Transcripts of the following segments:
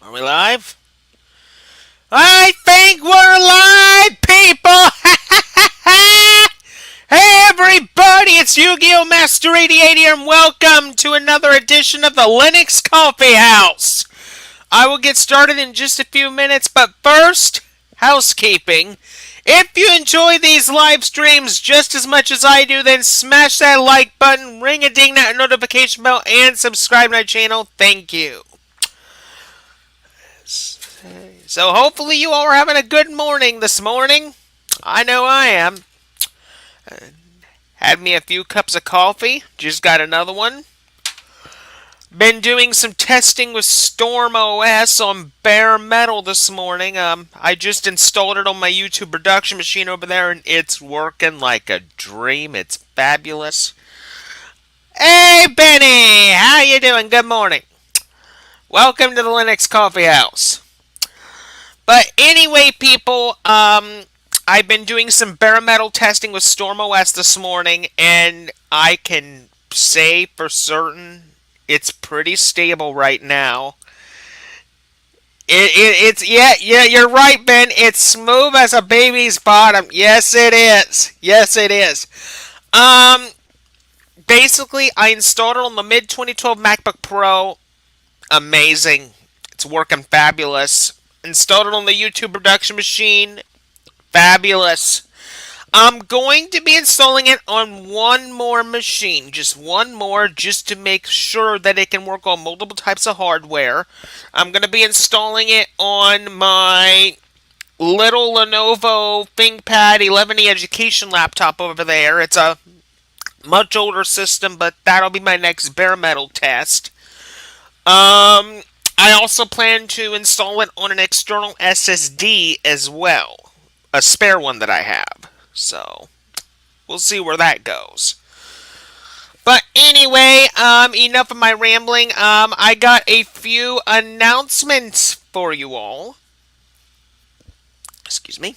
Are we live? I think we're live, people! Hey, everybody, it's Yu-Gi-Oh! Master 88 here, and welcome to another edition of the Linux Coffee House. I will get started in just a few minutes, but first, housekeeping. If you enjoy these live streams just as much as I do, then smash that like button, ring a ding that notification bell, and subscribe to my channel. Thank you. So hopefully you all are having a good morning this morning. I know I am. Had me a few cups of coffee. Just got another one. Been doing some testing with Storm OS on bare metal this morning. I just installed it on my YouTube production machine over there, and it's working like a dream. It's fabulous. Hey, Benny! How you doing? Good morning. Welcome to the Linux Coffee House. But anyway, people, I've been doing some bare metal testing with StormOS this morning, and I can say for certain it's pretty stable right now. It's yeah, you're right, Ben. It's smooth as a baby's bottom. Yes, it is. Yes, it is. Um, Basically, I installed it on the mid 2012 MacBook Pro. Amazing. It's working fabulous. Installed it on the YouTube production machine. Fabulous. I'm going to be installing it on one more machine. Just one more, just to make sure that it can work on multiple types of hardware. I'm going to be installing it on my little Lenovo ThinkPad 11e education laptop over there. It's a much older system, but that'll be my next bare metal test. I also plan to install it on an external SSD as well. A spare one that I have. So, we'll see where that goes. But anyway, enough of my rambling. I got a few announcements for you all. Excuse me.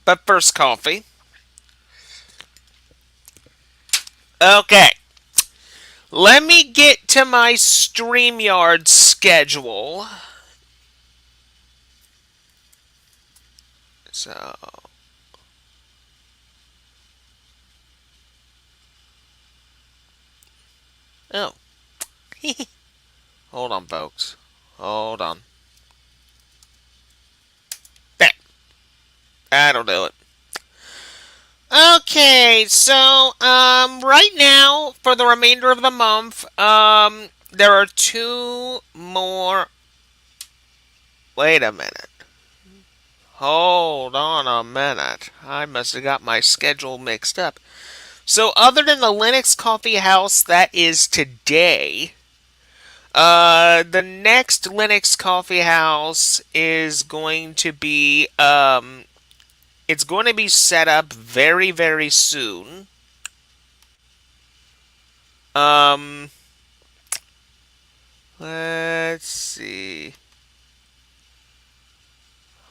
But first, coffee. Okay. Let me get to my StreamYard schedule. So. Oh. Hold on, folks. Hold on. There. That'll do it. Okay, so, right now, for the remainder of the month, there are two more... Wait a minute. Hold on a minute. I must have got my schedule mixed up. So, other than the Linux Coffee House, that is today, the next Linux Coffee House is going to be, it's going to be set up very, very soon. Let's see.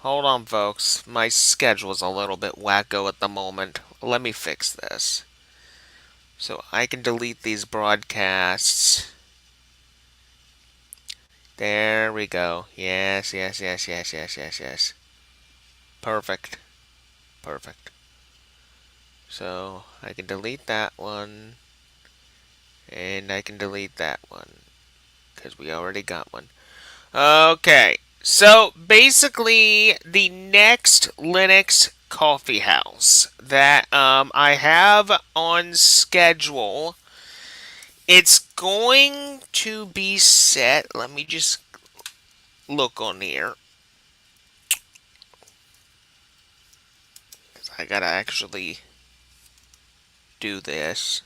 Hold on, folks. My schedule is a little bit wacko at the moment. Let me fix this. So I can delete these broadcasts. There we go. Yes, yes, yes, yes, yes, yes, yes. Perfect. Perfect. So I can delete that one. And I can delete that one. Because we already got one. Okay. So basically, the next Linux Coffee House that I have on schedule, it's going to be set. Let me just look on here. I gotta actually do this.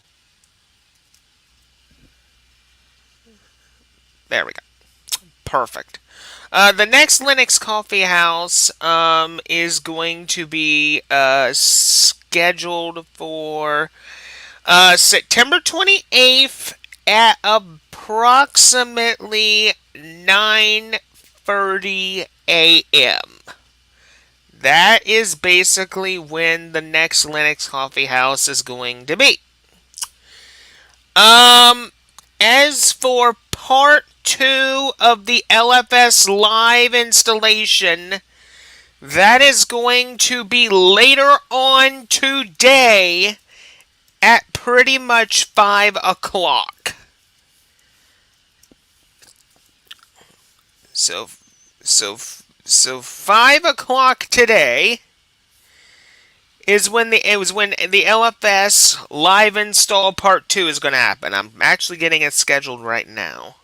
There we go. Perfect. The next Linux Coffee House is going to be scheduled for September 28th at approximately 9:30 a.m. That is basically when the next Linux Coffee House is going to be. As for part 2 of the LFS live installation. That is going to be later on today at pretty much 5 o'clock. So 5 o'clock today is when the LFS live install part 2 is going to happen. I'm actually getting it scheduled right now.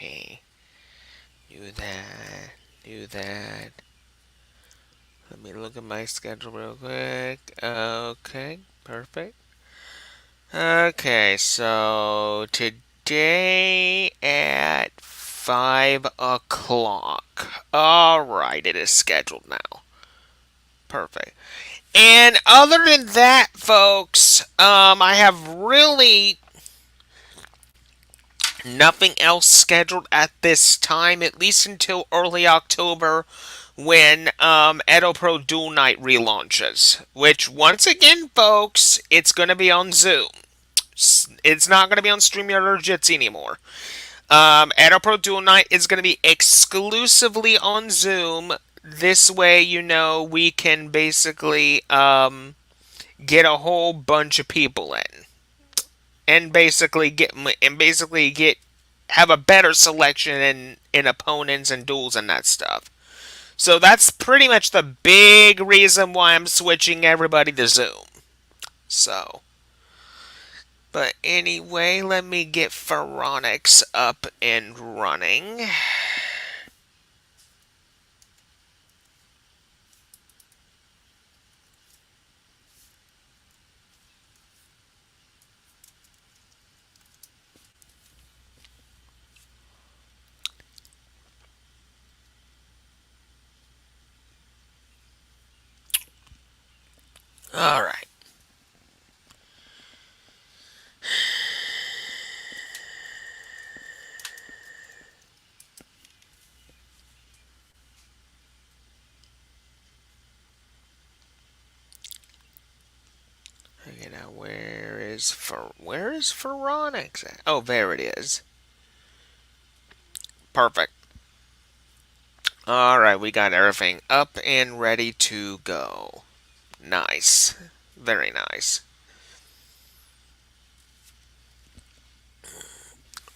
Okay. Do that. Let me look at my schedule real quick. Okay, perfect. Okay, so today at 5 o'clock. Alright, it is scheduled now. Perfect. And other than that, folks, I have really nothing else scheduled at this time, at least until early October when Edo Pro Dual Night relaunches. Which, once again, folks, it's going to be on Zoom. It's not going to be on StreamYard or Jitsi anymore. Edo Pro Dual Night is going to be exclusively on Zoom. This way, we can basically get a whole bunch of people in, and basically get have a better selection in opponents and duels and that stuff. So that's pretty much the big reason why I'm switching everybody to Zoom. So, but anyway, let me get Pharonix up and running. All right. Okay, now where is Pharonix at? Oh, there it is. Perfect. Alright, we got everything up and ready to go. Nice. Very nice.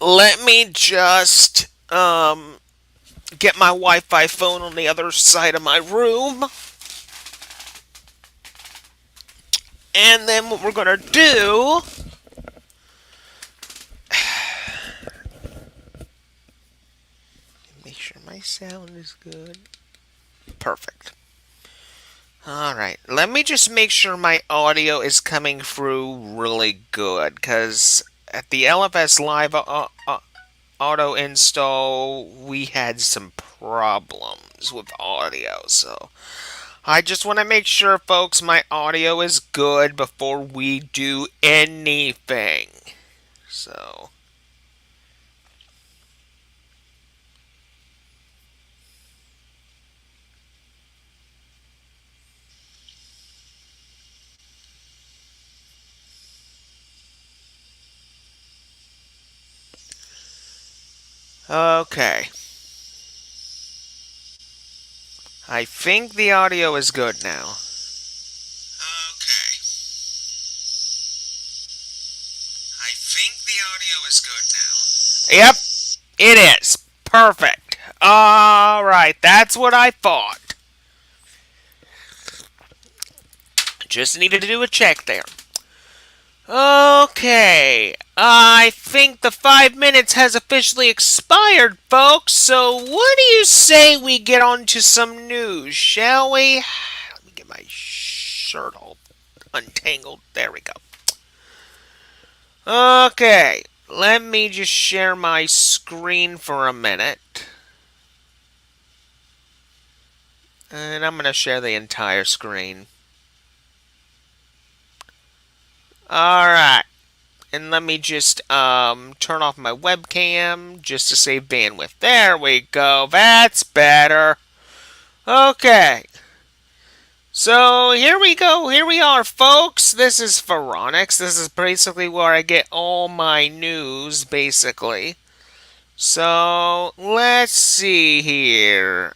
Let me just get my Wi-Fi phone on the other side of my room. And then what we're gonna do, make sure my sound is good. Perfect. Alright, let me just make sure my audio is coming through really good, because at the LFS Live auto install, we had some problems with audio, so I just want to make sure, folks, my audio is good before we do anything. So, okay. I think the audio is good now. Okay. I think the audio is good now. Yep, it is. Perfect. Alright, that's what I thought. Just needed to do a check there. Okay, I think the 5 minutes has officially expired, folks, so what do you say we get on to some news, shall we? Let me get my shirt all untangled. There we go. Okay, let me just share my screen for a minute. And I'm going to share the entire screen. Alright. And let me just turn off my webcam just to save bandwidth. There we go. That's better. Okay. So here we go. Here we are, folks. This is Phoronix. This is basically where I get all my news, basically. So let's see here.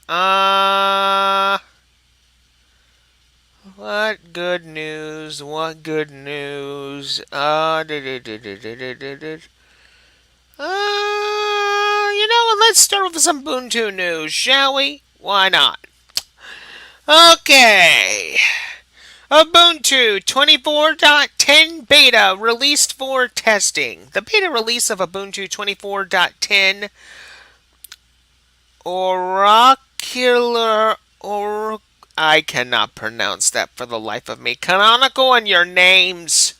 What good news? What good news? You know what? Let's start with some Ubuntu news, shall we? Why not? Okay. Ubuntu 24.10 beta released for testing. The beta release of Ubuntu 24.10 Oracular or I cannot pronounce that for the life of me. Canonical and your names.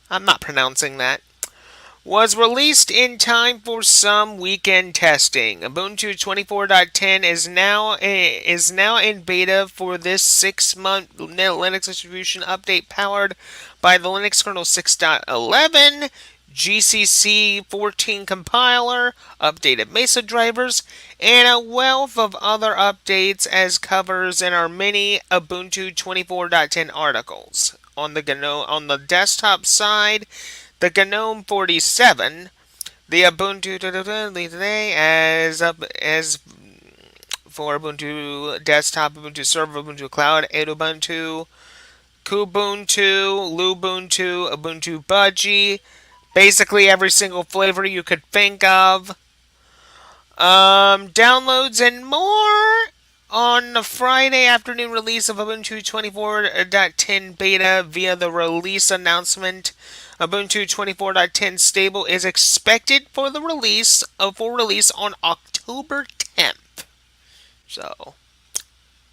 I'm not pronouncing that. Was released in time for some weekend testing. Ubuntu 24.10 is now in beta for this 6-month Linux distribution update powered by the Linux kernel 6.11, GCC 14 compiler, updated Mesa drivers, and a wealth of other updates as covers in our many Ubuntu 24.10 articles. On the desktop side, the GNOME 47, the Ubuntu today as for Ubuntu Desktop, Ubuntu Server, Ubuntu Cloud, Ubuntu, Kubuntu, Lubuntu, Ubuntu Budgie, basically every single flavor you could think of. Downloads and more on the Friday afternoon release of Ubuntu 24.10 beta via the release announcement. Ubuntu 24.10 stable is expected for the release on October 10th. So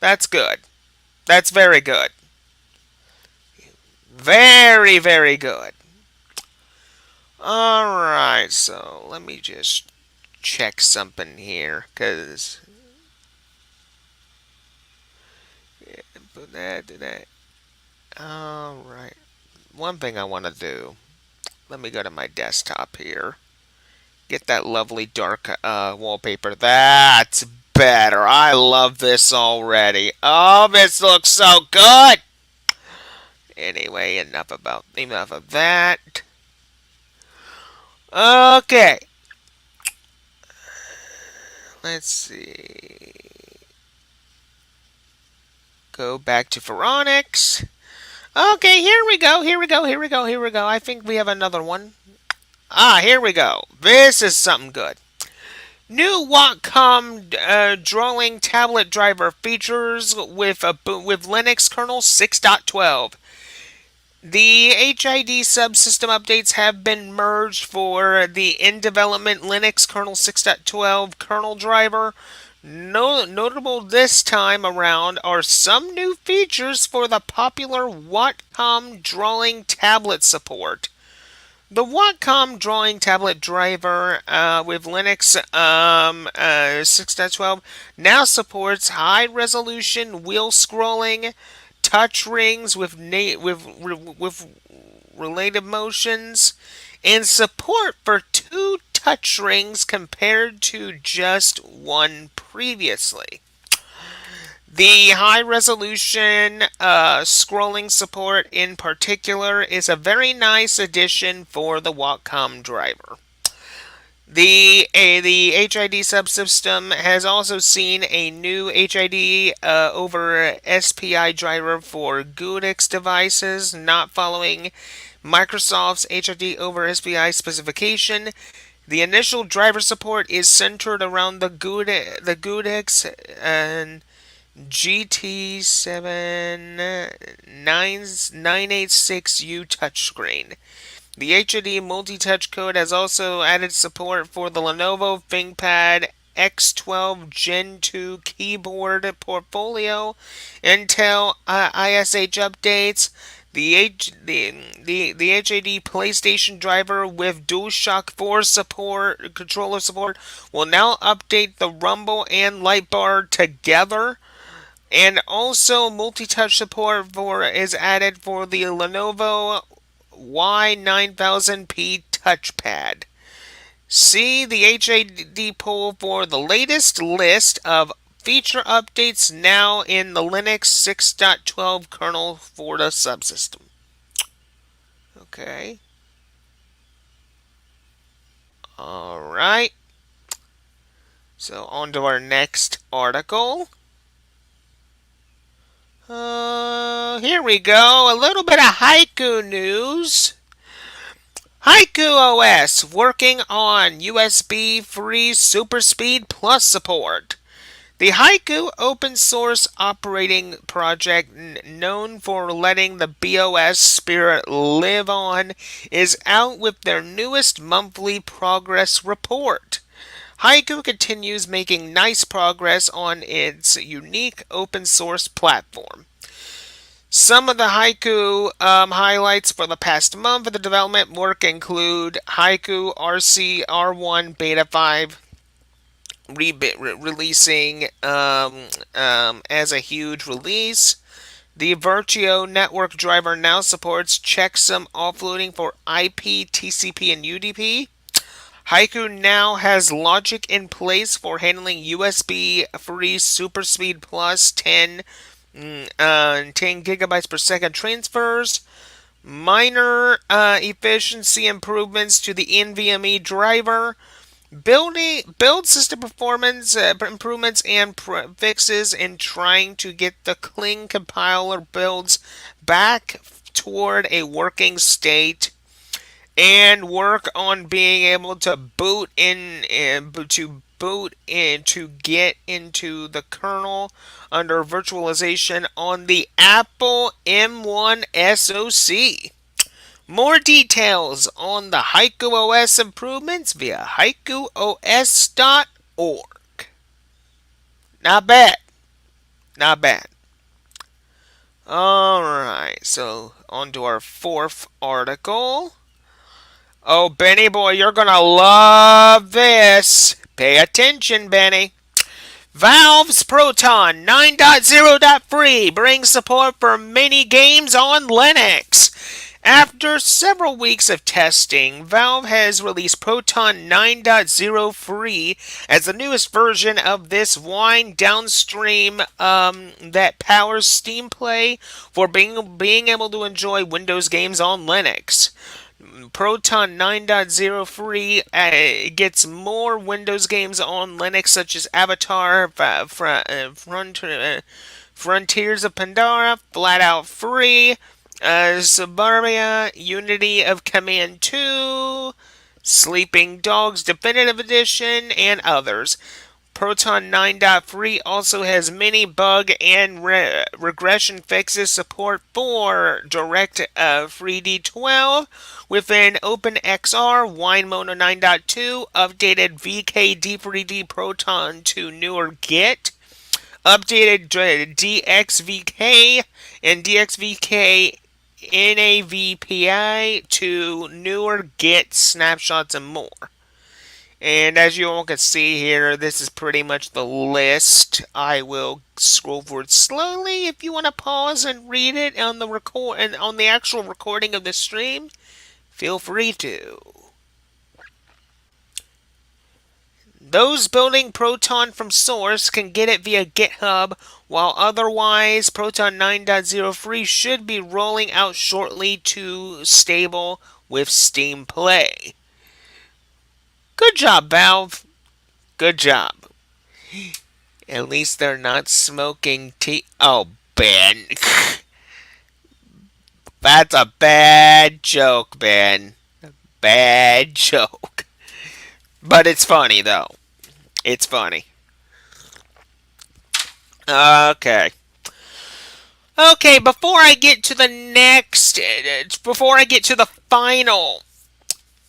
that's good. That's very good. Very, very good. Alright, so let me just check something here, because put that to that. Alright. One thing I want to do. Let me go to my desktop here. Get that lovely dark wallpaper. That's better. I love this already. Oh, this looks so good. Anyway, enough of that. Okay. Let's see. Go back to Phoronix. Okay, here we go. I think we have another one. Here we go. This is something good. New Wacom drawing tablet driver features with Linux kernel 6.12. The HID subsystem updates have been merged for the in-development Linux kernel 6.12 kernel driver. Notable this time around are some new features for the popular Wacom drawing tablet support. The Wacom drawing tablet driver with Linux 6.12 now supports high-resolution wheel scrolling, touch rings with related motions, and support for 2 touch rings compared to just 1 previously. The high-resolution scrolling support in particular is a very nice addition for the Wacom driver. The HID subsystem has also seen a new HID over SPI driver for Gudex devices, not following Microsoft's HID over SPI specification. The initial driver support is centered around the Gudex and GT7986U touchscreen. The HID multi-touch code has also added support for the Lenovo ThinkPad X12 Gen 2 keyboard portfolio, Intel ISH updates, the HID PlayStation driver with DualShock 4 controller support will now update the rumble and light bar together. And also, multi-touch support is added for the Lenovo Y9000P touchpad. See the HAD poll for the latest list of feature updates now in the Linux 6.12 kernel for the subsystem. Okay. Alright. So, on to our next article. Here we go. A little bit of Haiku news. Haiku OS working on USB free Super Speed Plus support. The Haiku open source operating project, known for letting the BOS spirit live on, is out with their newest monthly progress report. Haiku continues making nice progress on its unique open source platform. Some of the Haiku highlights for the past month of the development work include Haiku RC R1 Beta 5 releasing as a huge release. The Virtue network driver now supports checksum offloading for IP, TCP, and UDP. Haiku now has logic in place for handling USB free Super Speed Plus 10 gigabytes per second transfers. Minor efficiency improvements to the NVMe driver. Build system performance improvements and fixes in trying to get the Kling compiler builds back toward a working state, and work on being able to boot to get into the kernel under virtualization on the Apple M1 SoC. More details on the Haiku OS improvements via haikuos.org. Not bad. Not bad. Alright, so on to our fourth article. Oh, Benny boy, you're gonna love this. Pay attention, Benny. Valve's Proton 9.0.free brings support for mini games on Linux. After several weeks of testing, Valve has released Proton 9.0 free as the newest version of this wine downstream that powers Steam Play for being able to enjoy Windows games on Linux. Proton 9.0 free gets more Windows games on Linux, such as Avatar, Frontiers of Pandora, flat out free, Suburbia, Unity of Command 2, Sleeping Dogs Definitive Edition, and others. Proton 9.free also has many bug and regression fixes, support for Direct 3D12 within OpenXR, WineMono 9.2, updated VK-D3D Proton to newer Git, updated DXVK and DXVK NAVPI to newer Git snapshots and more. And as you all can see here, this is pretty much the list. I will scroll forward slowly. If you want to pause and read it on the on the actual recording of the stream, feel free to. Those building Proton from source can get it via GitHub, while otherwise Proton 9.0 free should be rolling out shortly to stable with Steam Play. Good job, Valve. Good job. At least they're not smoking tea. Oh, Ben. That's a bad joke, Ben. Bad joke. But it's funny, though. It's funny. Okay. Okay, before I get to the final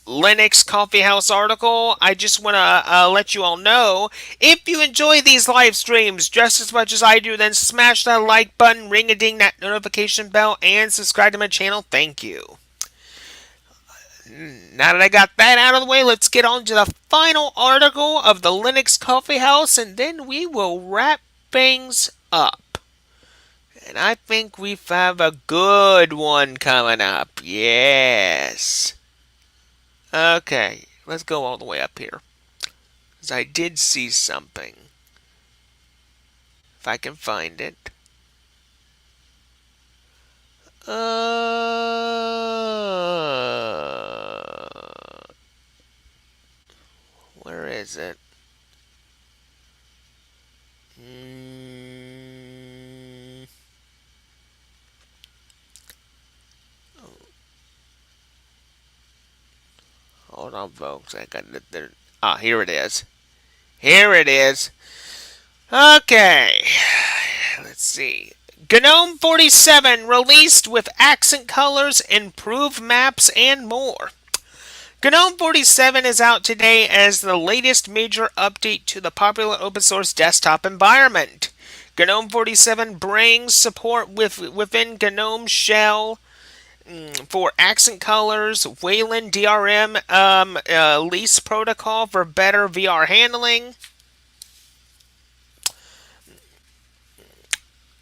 Linux Coffee House article, I just want to let you all know, if you enjoy these live streams just as much as I do, then smash that like button, ring-a-ding that notification bell, and subscribe to my channel. Thank you. Now that I got that out of the way, let's get on to the final article of the Linux Coffee House, and then we will wrap things up. And I think we have a good one coming up. Yes. Okay, let's go all the way up here. Because I did see something. If I can find it. Where is it? Mm, hold on, folks. I got it there. Ah, here it is. Here it is. Okay. Let's see. GNOME 47 released with accent colors, improved maps, and more. GNOME 47 is out today as the latest major update to the popular open source desktop environment. GNOME 47 brings support within GNOME Shell for accent colors, Wayland DRM lease protocol for better VR handling,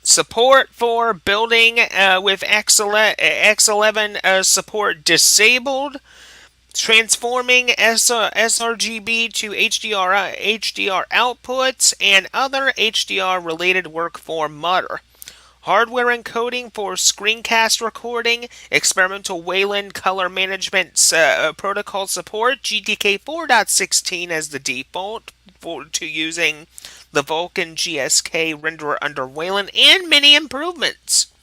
support for building with X11 support disabled, transforming sRGB to HDR outputs, and other HDR related work for Mutter. Hardware encoding for screencast recording, experimental Wayland color management protocol support, GTK 4.16 as the default to using the Vulkan GSK renderer under Wayland, and many improvements.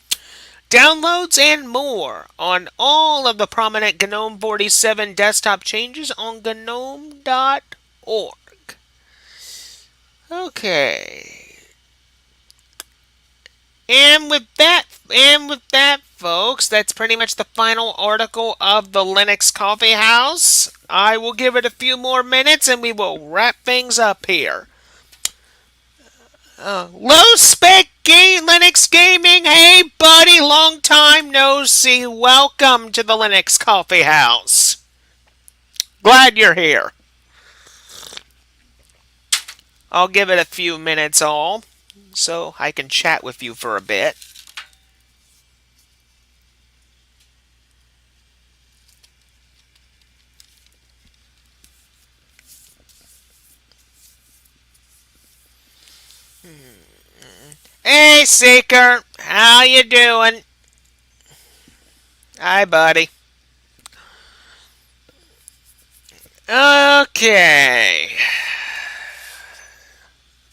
Downloads and more on all of the prominent GNOME 47 desktop changes on gnome.org. Okay. And with that, folks, that's pretty much the final article of the Linux Coffee House. I will give it a few more minutes and we will wrap things up here. Low spec Linux gaming. Hey, buddy, long time no see. Welcome to the Linux Coffee House. Glad you're here. I'll give it a few minutes all so I can chat with you for a bit. Hey, Seeker, how you doing? Hi, buddy. Okay.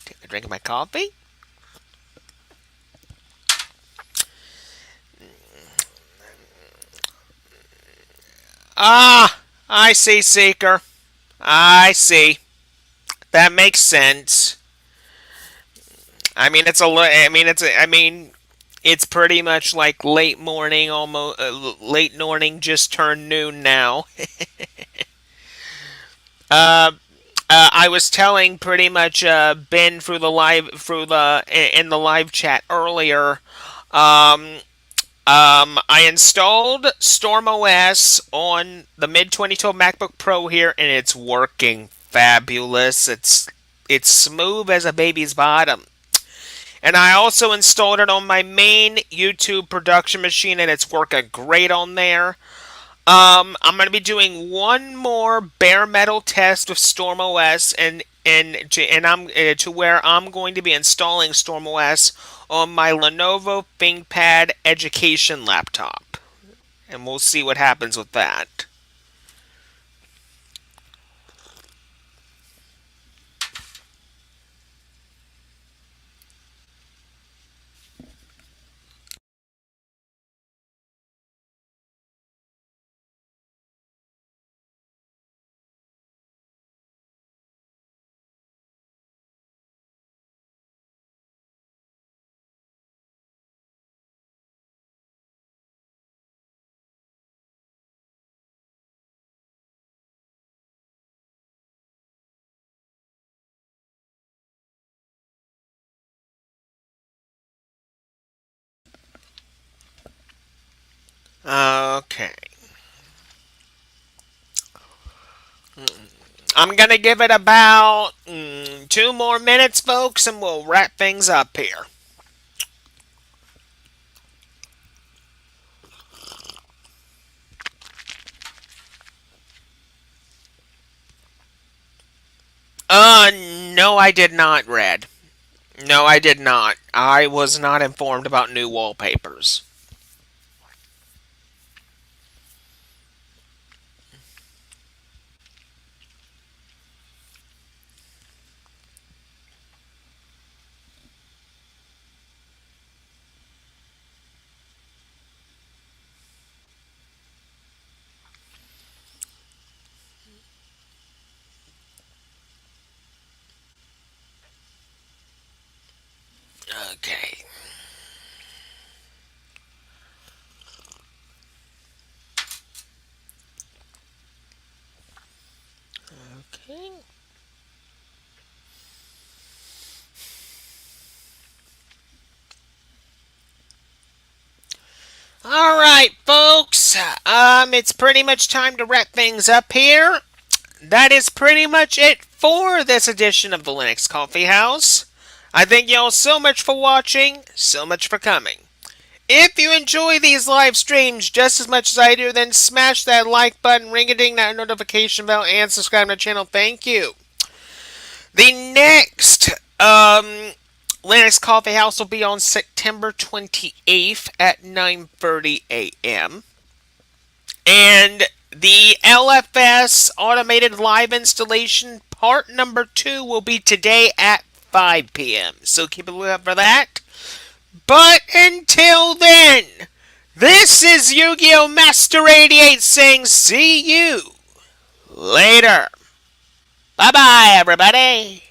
Take a drink of my coffee. Ah, I see, Seeker. I see. That makes sense. I mean, it's a. I mean, it's. I mean, it's pretty much like late morning, almost late morning, just turned noon now. uh, I was telling pretty much Ben in the live chat earlier. Um, I installed StormOS on the mid 2012 MacBook Pro here, and it's working fabulous. It's smooth as a baby's bottom. And I also installed it on my main YouTube production machine, and it's working great on there. I'm going to be doing one more bare metal test with StormOS, and I'm to where I'm going to be installing StormOS on my Lenovo ThinkPad education laptop, and we'll see what happens with that. Okay. I'm gonna give it about 2 more minutes, folks, and we'll wrap things up here. No, I did not, Red. No, I did not. I was not informed about new wallpapers. Okay. Okay. All right, folks. It's pretty much time to wrap things up here. That is pretty much it for this edition of the Linux Coffee House. I thank y'all so much for watching, so much for coming. If you enjoy these live streams just as much as I do, then smash that like button, ring-a-ding that notification bell, and subscribe to the channel. Thank you. The next Linux Coffee House will be on September 28th at 9:30 a.m. And the LFS Automated Live Installation part number 2 will be today at 5 p.m. So keep a lookout for that. But until then, this is Yu-Gi-Oh! Master 88 saying see you later. Bye-bye, everybody.